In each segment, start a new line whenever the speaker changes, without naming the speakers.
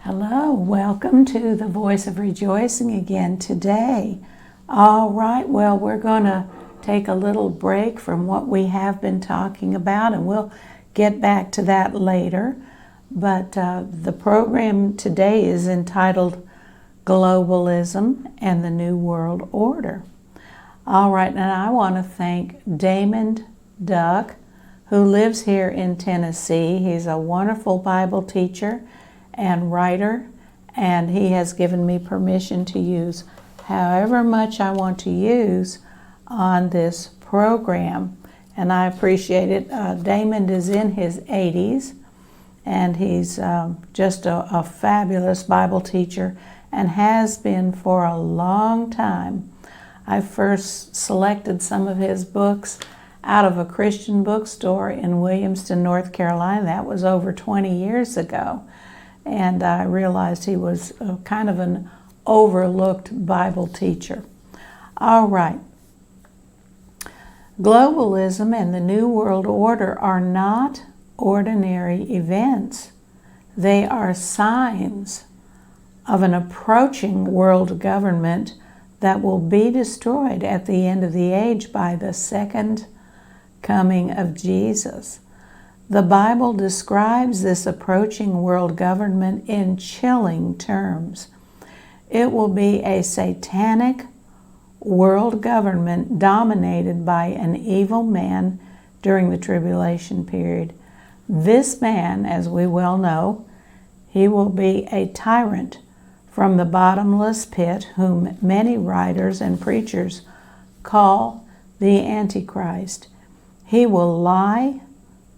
Hello, welcome to the Voice of Rejoicing again today. All right, well, we're going to take a little break from what we have been talking about, and we'll get back to that later. But the program today is entitled Globalism and the New World Order. All right, and I want to thank Damon Duck, who lives here in Tennessee. He's a wonderful Bible teacher and writer, and he has given me permission to use however much I want to use on this program, and I appreciate it. Damon is in his 80s, and he's just a fabulous Bible teacher and has been for a long time. I first selected some of his books out of a Christian bookstore in Williamston, North Carolina. That was over 20 years ago. And I realized he was kind of an overlooked Bible teacher. All right. Globalism and the New World Order are not ordinary events. They are signs of an approaching world government that will be destroyed at the end of the age by the second coming of Jesus. The Bible describes this approaching world government in chilling terms. It will be a satanic world government dominated by an evil man during the tribulation period. This man, as we well know, he will be a tyrant from the bottomless pit, whom many writers and preachers call the Antichrist. He will lie,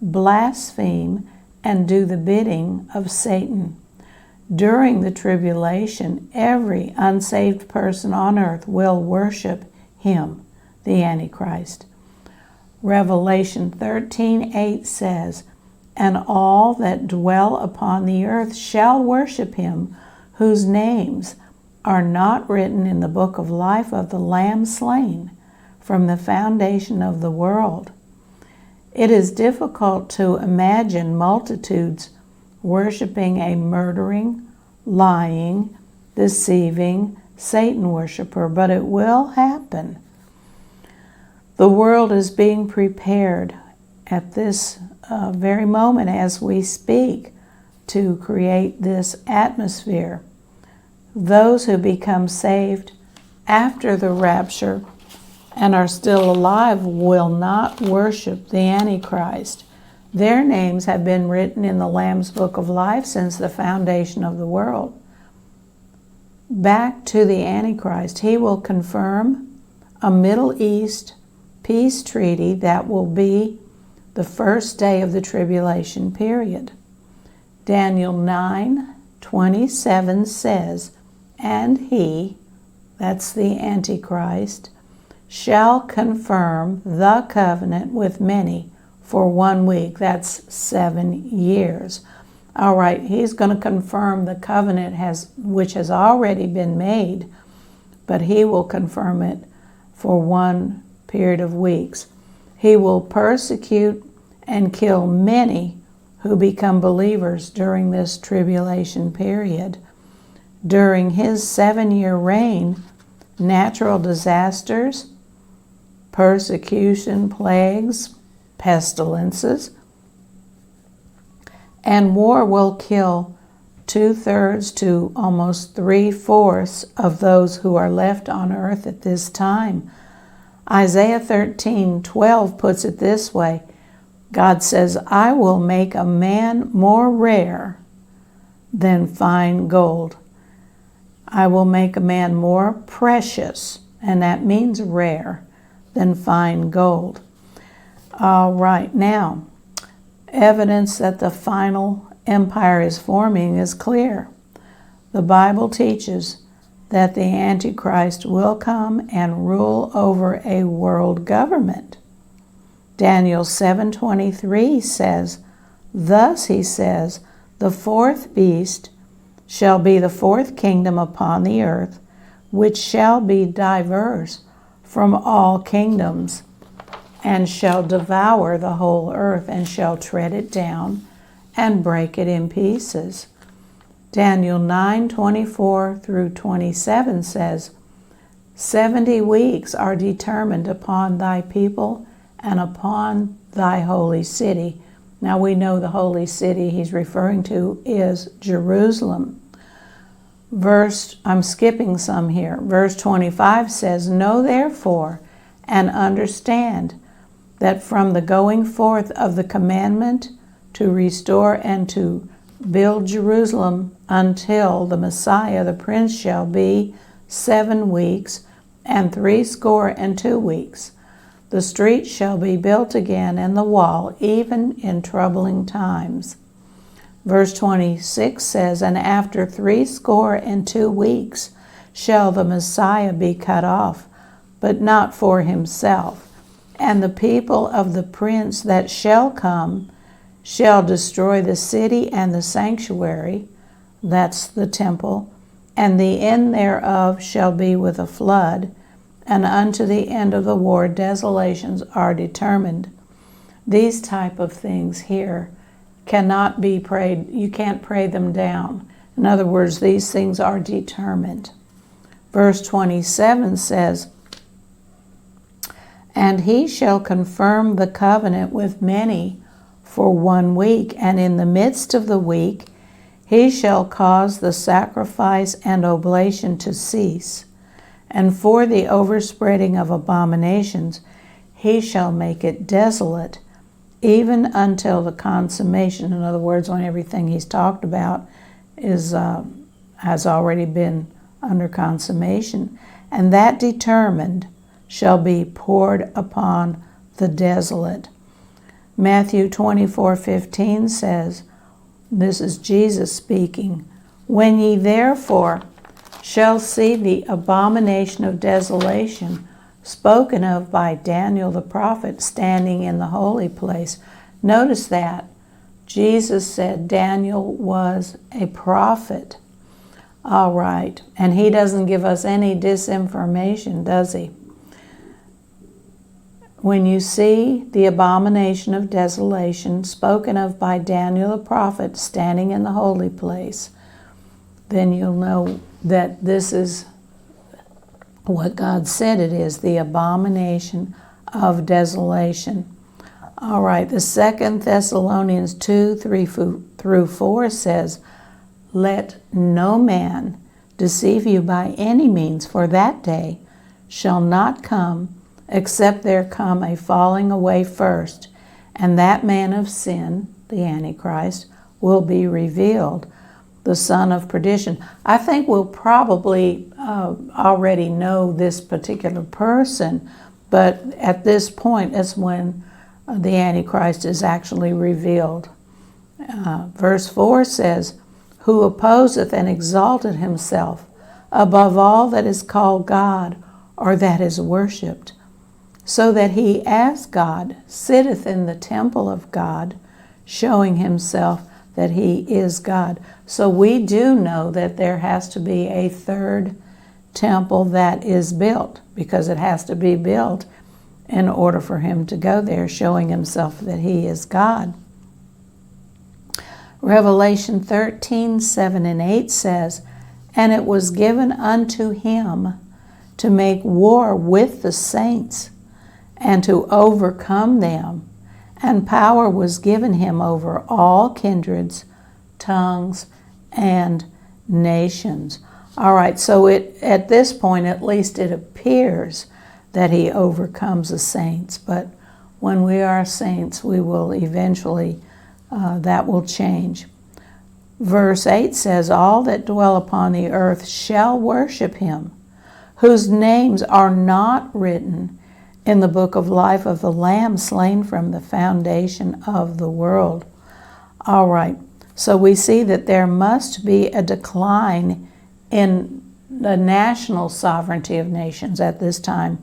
blaspheme, and do the bidding of Satan. During the tribulation, every unsaved person on earth will worship him, the Antichrist. Revelation 13:8 says, "And all that dwell upon the earth shall worship him, whose names are not written in the book of life of the Lamb slain from the foundation of the world." It is difficult to imagine multitudes worshiping a murdering, lying, deceiving Satan worshiper, but it will happen. The world is being prepared at this very moment as we speak to create this atmosphere. Those who become saved after the rapture and are still alive will not worship the Antichrist. Their names have been written in the Lamb's Book of Life since the foundation of the world. Back to the Antichrist, he will confirm a Middle East peace treaty that will be the first day of the tribulation period. Daniel 9:27 says, "And he," that's the Antichrist, "shall confirm the covenant with many for 1 week." That's 7 years. All right, he's going to confirm the covenant which has already been made, but he will confirm it for 1 period of weeks. He will persecute and kill many who become believers during this tribulation period. During his 7-year reign, natural disasters, persecution, plagues, pestilences, and war will kill 2/3 to almost 3/4 of those who are left on earth at this time. Isaiah 13:12 puts it this way. God says, "I will make a man more rare than fine gold. I will make a man more precious," and that means rare, "than fine gold." All right, now, evidence that the final empire is forming is clear. The Bible teaches that the Antichrist will come and rule over a world government. Daniel 7:23 says, "Thus he says, the fourth beast shall be the fourth kingdom upon the earth, which shall be diverse from all kingdoms, and shall devour the whole earth, and shall tread it down, and break it in pieces." Daniel 9:24 through 27 says, 70 weeks are determined upon thy people and upon thy holy city. Now we know the holy city he's referring to is Jerusalem. I'm skipping some here. Verse 25 says, know therefore and understand that from the going forth of the commandment to restore and to build Jerusalem until the Messiah, the Prince, shall be 7 weeks and 62 weeks. The street shall be built again, and the wall, even in troubling times. Verse 26 says, and after 62 weeks shall the Messiah be cut off, but not for himself. And the people of the Prince that shall come shall destroy the city and the sanctuary, that's the temple, and the end thereof shall be with a flood, and unto the end of the war desolations are determined. These type of things here cannot be prayed. You can't pray them down. In other words, these things are determined. Verse 27 says, and he shall confirm the covenant with many for 1 week, and in the midst of the week he shall cause the sacrifice and oblation to cease, and for the overspreading of abominations he shall make it desolate, even until the consummation. In other words, when everything he's talked about has already been under consummation, and that determined shall be poured upon the desolate. Matthew 24:15 says, this is Jesus speaking, when ye therefore shall see the abomination of desolation spoken of by Daniel the prophet standing in the holy place. Notice that Jesus said Daniel was a prophet. All right, and he doesn't give us any disinformation, does he? When you see the abomination of desolation spoken of by Daniel the prophet standing in the holy place, then you'll know that this is what God said it is, the abomination of desolation. All right, the 2 Thessalonians 2:3-4 says, let no man deceive you by any means, for that day shall not come except there come a falling away first, and that man of sin, the Antichrist, will be revealed, the son of perdition. I think we'll probably already know this particular person, but at this point is when the Antichrist is actually revealed. Verse 4 says, who opposeth and exalteth himself above all that is called God or that is worshipped, so that he as God sitteth in the temple of God, showing himself that he is God. So we do know that there has to be a third temple that is built, because it has to be built in order for him to go there, showing himself that he is God. Revelation 13:7-8 says, and it was given unto him to make war with the saints, and to overcome them, and power was given him over all kindreds, tongues, and nations. All right, so at this point, at least it appears that he overcomes the saints, but when we are saints, we will eventually, that will change. Verse 8 says, all that dwell upon the earth shall worship him, whose names are not written in the book of life of the Lamb slain from the foundation of the world. All right, so we see that there must be a decline in the national sovereignty of nations at this time,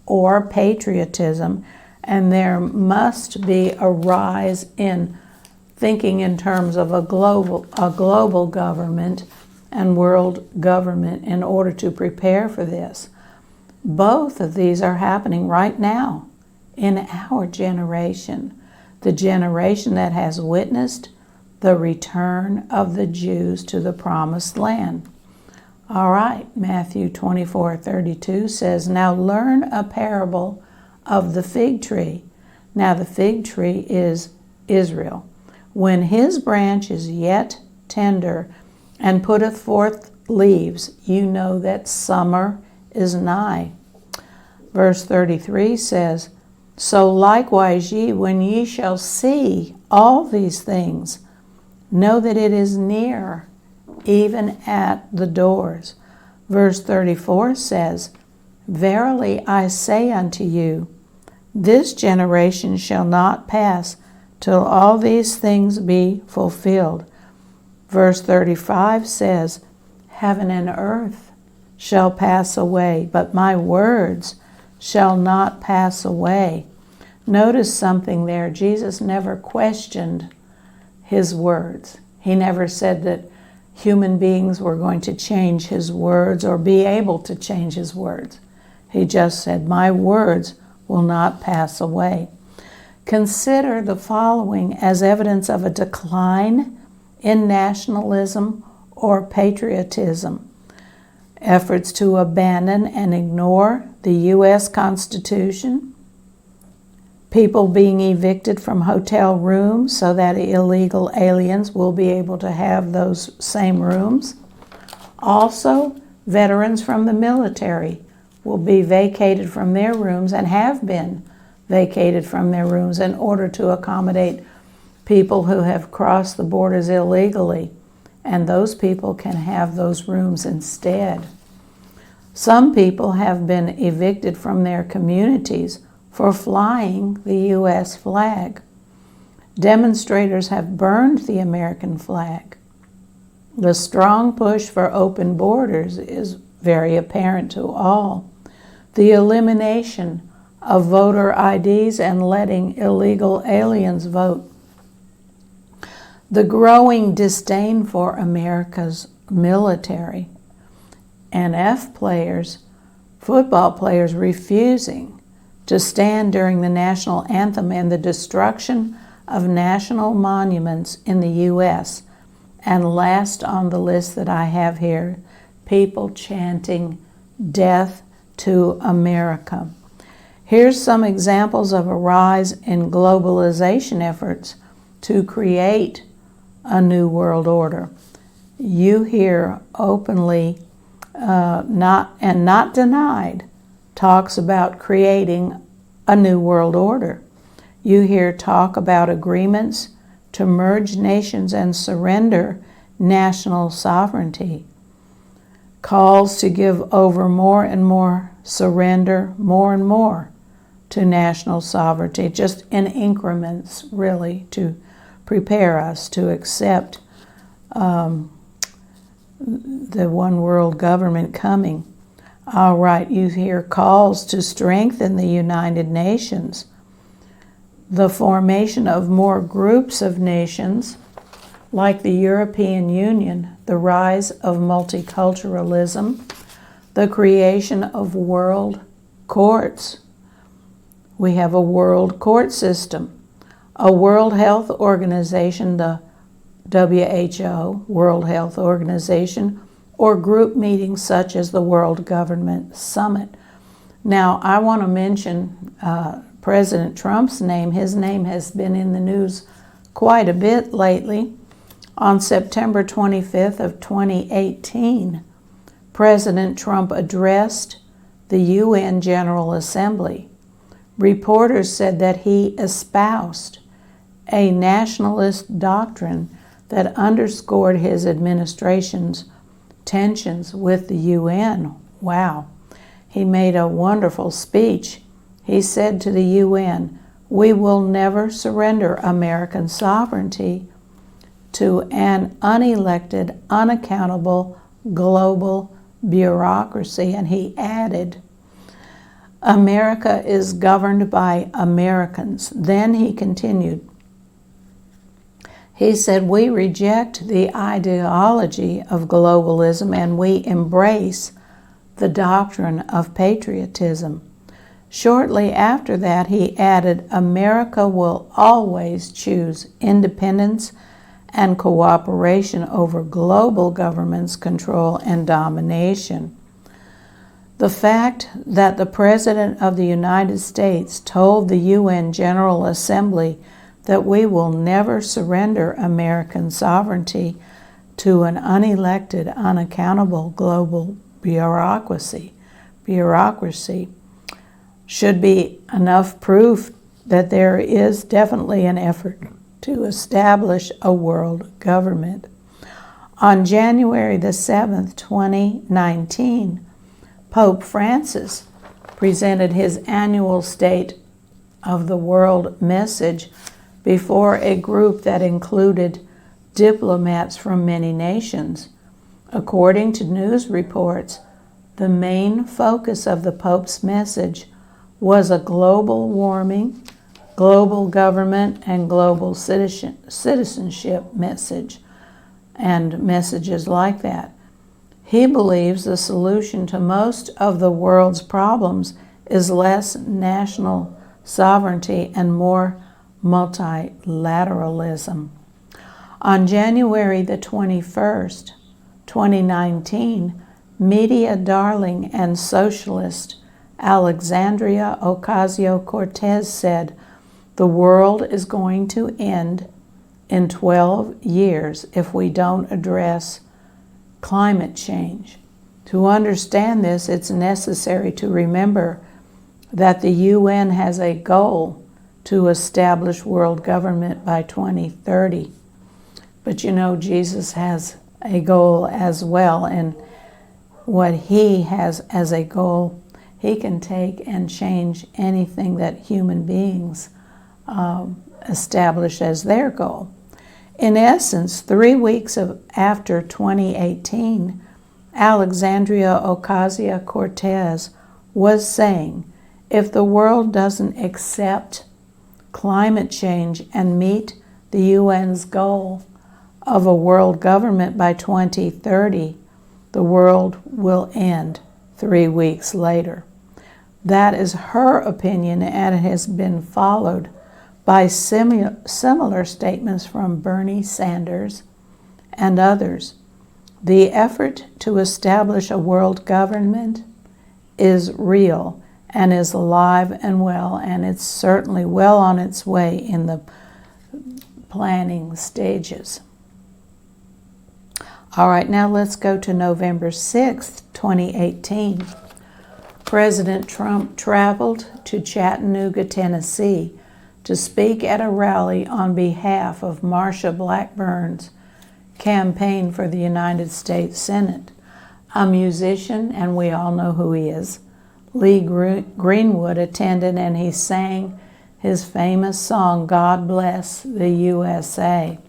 or patriotism, and there must be a rise in thinking in terms of a global government and world government in order to prepare for this. Both of these are happening right now in our generation, the generation that has witnessed the return of the Jews to the promised land. All right, Matthew 24:32 says, "Now learn a parable of the fig tree." Now the fig tree is Israel. "When his branch is yet tender and putteth forth leaves, you know that summer is nigh." Verse 33 says, "So likewise ye, when ye shall see all these things, know that it is near, even at the doors." Verse 34 says, "Verily I say unto you, this generation shall not pass till all these things be fulfilled." Verse 35 says, "Heaven and earth shall pass away, but my words shall not pass away." Notice something there. Jesus never questioned his words. He never said that human beings were going to change his words or be able to change his words. He just said, "My words will not pass away." Consider the following as evidence of a decline in nationalism or patriotism: efforts to abandon and ignore the U.S. Constitution, people being evicted from hotel rooms so that illegal aliens will be able to have those same rooms. Also, veterans from the military will be vacated from their rooms and have been vacated from their rooms in order to accommodate people who have crossed the borders illegally, and those people can have those rooms instead. Some people have been evicted from their communities for flying the U.S. flag. Demonstrators have burned the American flag. The strong push for open borders is very apparent to all. The elimination of voter IDs and letting illegal aliens vote. The growing disdain for America's military. NFL players, football players refusing to stand during the national anthem, and the destruction of national monuments in the U.S. And last on the list that I have here, people chanting "Death to America." Here's some examples of a rise in globalization efforts to create a new world order. You hear openly, not denied, talks about creating a new world order. You hear talk about agreements to merge nations and surrender national sovereignty. Calls to give over more and more, surrender more and more to national sovereignty, just in increments, really, to prepare us to accept the one world government coming. All right, you hear calls to strengthen the United Nations, the formation of more groups of nations like the European Union, the rise of multiculturalism, the creation of world courts. We have a world court system, a World Health Organization, the WHO, World Health Organization, or group meetings such as the World Government Summit. Now, I want to mention President Trump's name. His name has been in the news quite a bit lately. On September 25th of 2018, President Trump addressed the UN General Assembly. Reporters said that he espoused a nationalist doctrine that underscored his administration's tensions with the UN. Wow. He made a wonderful speech. He said to the UN, "We will never surrender American sovereignty to an unelected, unaccountable global bureaucracy." And he added, "America is governed by Americans." Then he continued, he said, "We reject the ideology of globalism and we embrace the doctrine of patriotism." Shortly after that, he added, "America will always choose independence and cooperation over global government's control and domination. The fact that the President of the United States told the UN General Assembly that we will never surrender American sovereignty to an unelected, unaccountable global bureaucracy should be enough proof that there is definitely an effort to establish a world government. On January the 7th, 2019, Pope Francis presented his annual State of the World message before a group that included diplomats from many nations. According to news reports, the main focus of the Pope's message was a global warming, global government, and global citizenship message, and messages like that. He believes the solution to most of the world's problems is less national sovereignty and more multilateralism. On January the 21st, 2019, media darling and socialist Alexandria Ocasio-Cortez said, "The world is going to end in 12 years if we don't address climate change." To understand this, it's necessary to remember that the UN has a goal to establish world government by 2030. But you know, Jesus has a goal as well, and what he has as a goal, he can take and change anything that human beings establish as their goal. In essence, 3 weeks after 2018, Alexandria Ocasio-Cortez was saying, if the world doesn't accept climate change and meet the UN's goal of a world government by 2030, the world will end 3 weeks later. That is her opinion, and it has been followed by similar statements from Bernie Sanders and others. The effort to establish a world government is real and is alive and well, and it's certainly well on its way in the planning stages. All right, now let's go to November 6th, 2018. President Trump traveled to Chattanooga, Tennessee to speak at a rally on behalf of Marsha Blackburn's campaign for the United States Senate. A musician, and we all know who he is, Lee Greenwood, attended, and he sang his famous song, "God Bless the USA."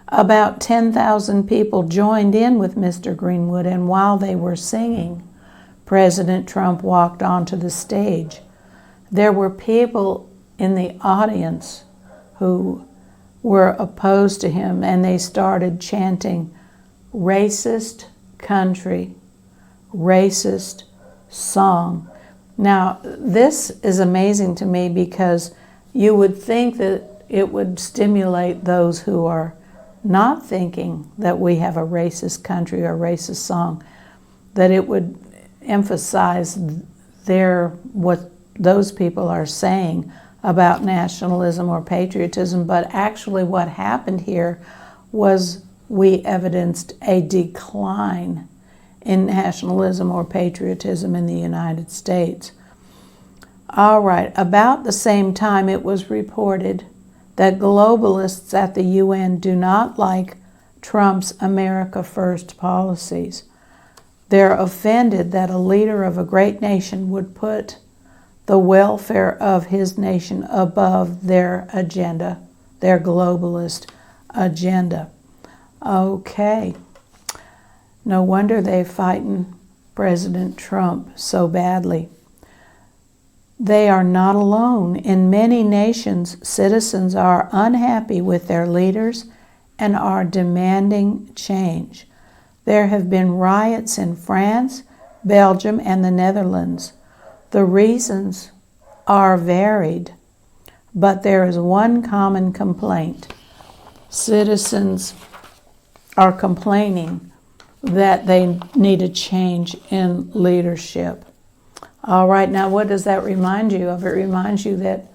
About 10,000 people joined in with Mr. Greenwood, and while they were singing, President Trump walked onto the stage. There were people in the audience who were opposed to him, and they started chanting, "Racist country, racist song." Now, this is amazing to me because you would think that it would stimulate those who are not thinking that we have a racist country or racist song, that it would emphasize what those people are saying about nationalism or patriotism. But actually what happened here was we evidenced a decline in nationalism or patriotism in the United States. All right, about the same time it was reported that globalists at the UN do not like Trump's America First policies. They're offended that a leader of a great nation would put the welfare of his nation above their agenda, their globalist agenda. Okay. No wonder they're fighting President Trump so badly. They are not alone. In many nations, citizens are unhappy with their leaders and are demanding change. There have been riots in France, Belgium, and the Netherlands. The reasons are varied, but there is one common complaint. citizens are complaining that they need a change in leadership. All right, now what does that remind you of? It reminds you that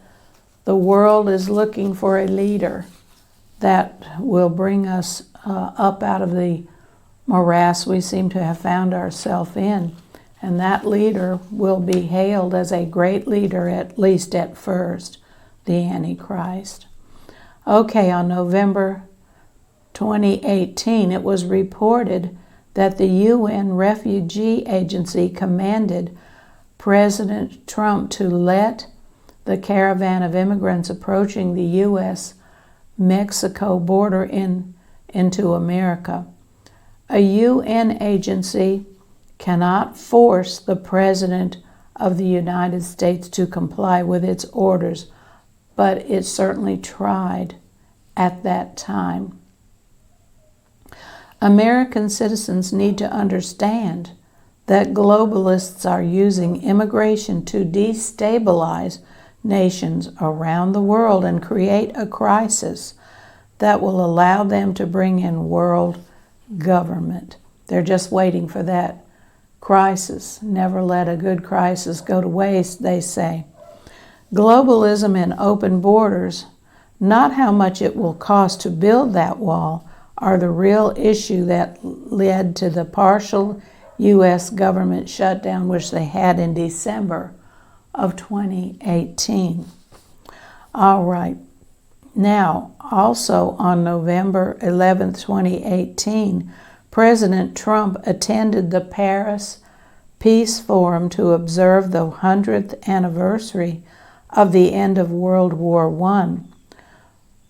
the world is looking for a leader that will bring us up out of the morass we seem to have found ourselves in. And that leader will be hailed as a great leader, at least at first, the Antichrist. Okay, on November 2018, it was reported that the UN Refugee Agency commanded President Trump to let the caravan of immigrants approaching the U.S.-Mexico border into America. A UN agency cannot force the President of the United States to comply with its orders, but it certainly tried at that time. American citizens need to understand that globalists are using immigration to destabilize nations around the world and create a crisis that will allow them to bring in world government. They're just waiting for that crisis. Never let a good crisis go to waste, they say. Globalism and open borders, not how much it will cost to build that wall, are the real issue that led to the partial U.S. government shutdown which they had in December of 2018. All right. Now, also on November 11, 2018, President Trump attended the Paris Peace Forum to observe the 100th anniversary of the end of World War I.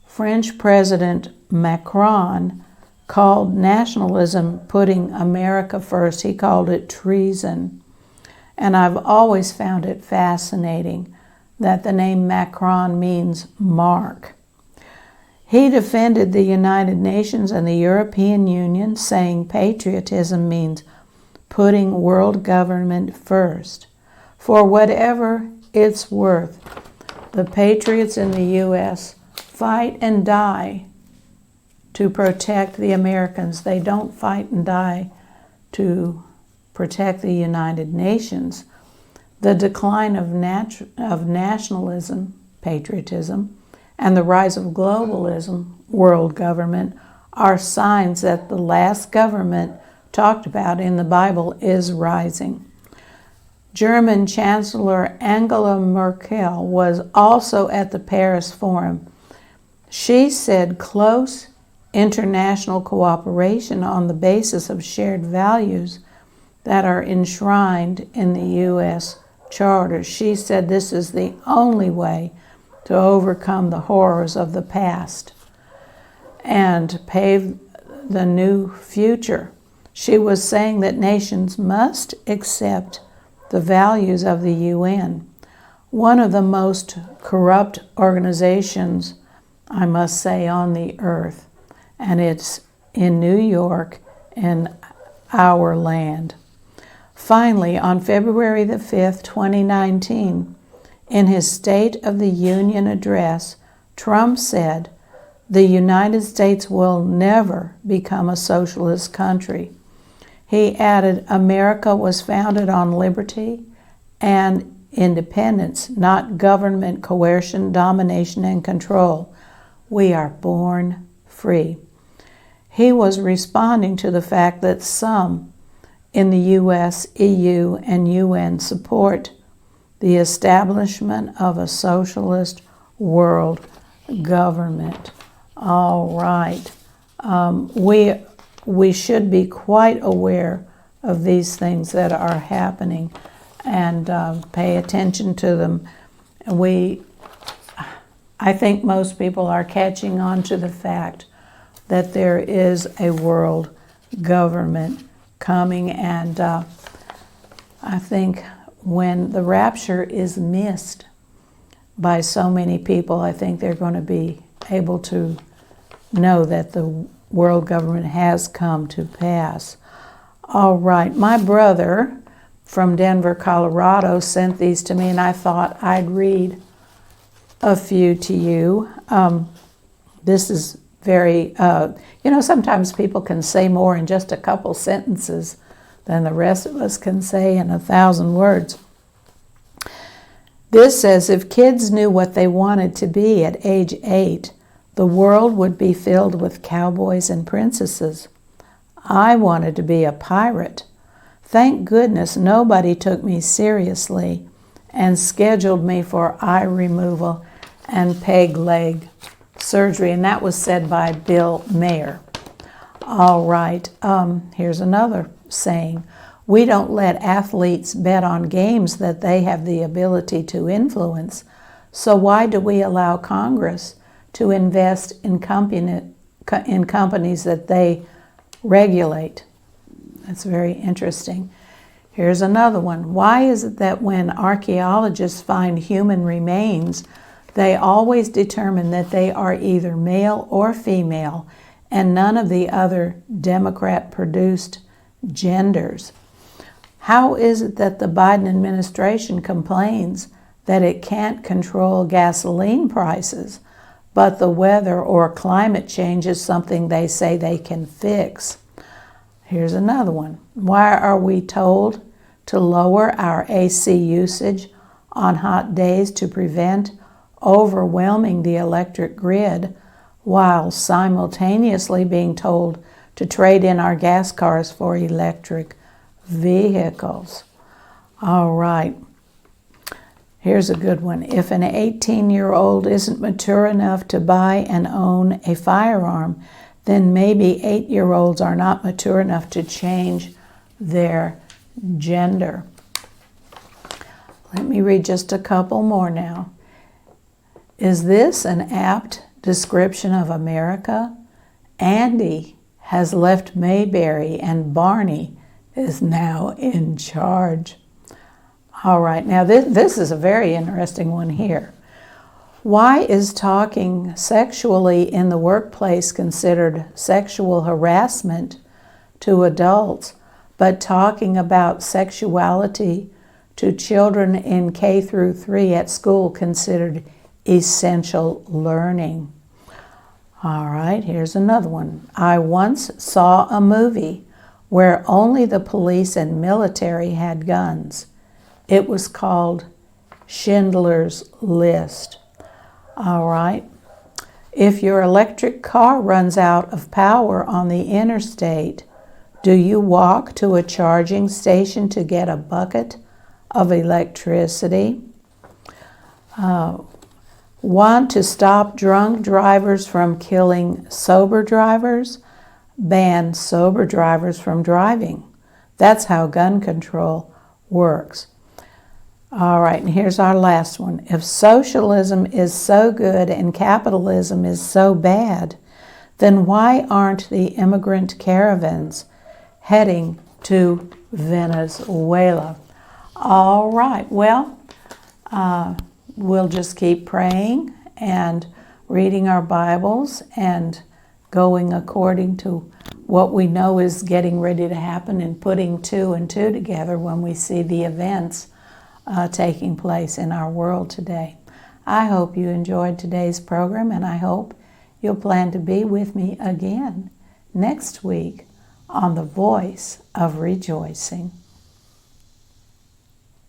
French President Macron called nationalism putting America first. He called it treason. And I've always found it fascinating that the name Macron means mark. He defended the United Nations and the European Union, saying patriotism means putting world government first. For whatever it's worth, the patriots in the U.S. fight and die to protect the Americans. They don't fight and die to protect the United Nations. The decline of nationalism, patriotism, and the rise of globalism, world government, are signs that the last government talked about in the Bible is rising. German Chancellor Angela Merkel was also at the Paris Forum. She said close international cooperation on the basis of shared values that are enshrined in the U.S. Charter. She said this is the only way to overcome the horrors of the past and pave the new future. She was saying that nations must accept the values of the UN, one of the most corrupt organizations, I must say, on the earth, and it's in New York, in our land. Finally, on February the 5th, 2019, in his State of the Union address, Trump said, "The United States will never become a socialist country." He added, "America was founded on liberty and independence, not government coercion, domination, and control. We are born free." He was responding to the fact that some in the U.S., EU, and UN support the establishment of a socialist world government. All right. We should be quite aware of these things that are happening and pay attention to them. I think most people are catching on to the fact that there is a world government coming, and I think when the rapture is missed by so many people, I think they're going to be able to know that the world government has come to pass. All right, my brother from Denver, Colorado sent these to me, and I thought I'd read a few to you. This is very, sometimes people can say more in just a couple sentences than the rest of us can say in 1,000 words. This says, if kids knew what they wanted to be at age 8, the world would be filled with cowboys and princesses. I wanted to be a pirate. Thank goodness nobody took me seriously and scheduled me for eye removal and peg leg surgery. And that was said by Bill Mayer. All right, here's another saying. We don't let athletes bet on games that they have the ability to influence. So why do we allow Congress to invest in companies that they regulate? That's very interesting. Here's another one. Why is it that when archaeologists find human remains, they always determine that they are either male or female and none of the other Democrat-produced genders? How is it that the Biden administration complains that it can't control gasoline prices, but the weather or climate change is something they say they can fix? Here's another one. Why are we told to lower our AC usage on hot days to prevent overwhelming the electric grid, while simultaneously being told to trade in our gas cars for electric vehicles? All right. Here's a good one. If an 18-year-old isn't mature enough to buy and own a firearm, then maybe 8-year-olds are not mature enough to change their gender. Let me read just a couple more now. Is this an apt description of America? Andy has left Mayberry and Barney is now in charge. All right, now this is a very interesting one here. Why is talking sexually in the workplace considered sexual harassment to adults, but talking about sexuality to children in K through 3 at school considered essential learning? All right, here's another one. I once saw a movie where only the police and military had guns. It was called Schindler's List. All right. If your electric car runs out of power on the interstate, do you walk to a charging station to get a bucket of electricity? Want to stop drunk drivers from killing sober drivers? Ban sober drivers from driving. That's how gun control works. All right, and here's our last one. If socialism is so good and capitalism is so bad, then why aren't the immigrant caravans heading to Venezuela? All right, well, we'll just keep praying and reading our Bibles and going according to what we know is getting ready to happen and putting 2 and 2 together when we see the events taking place in our world today. I hope you enjoyed today's program, and I hope you'll plan to be with me again next week on The Voice of Rejoicing.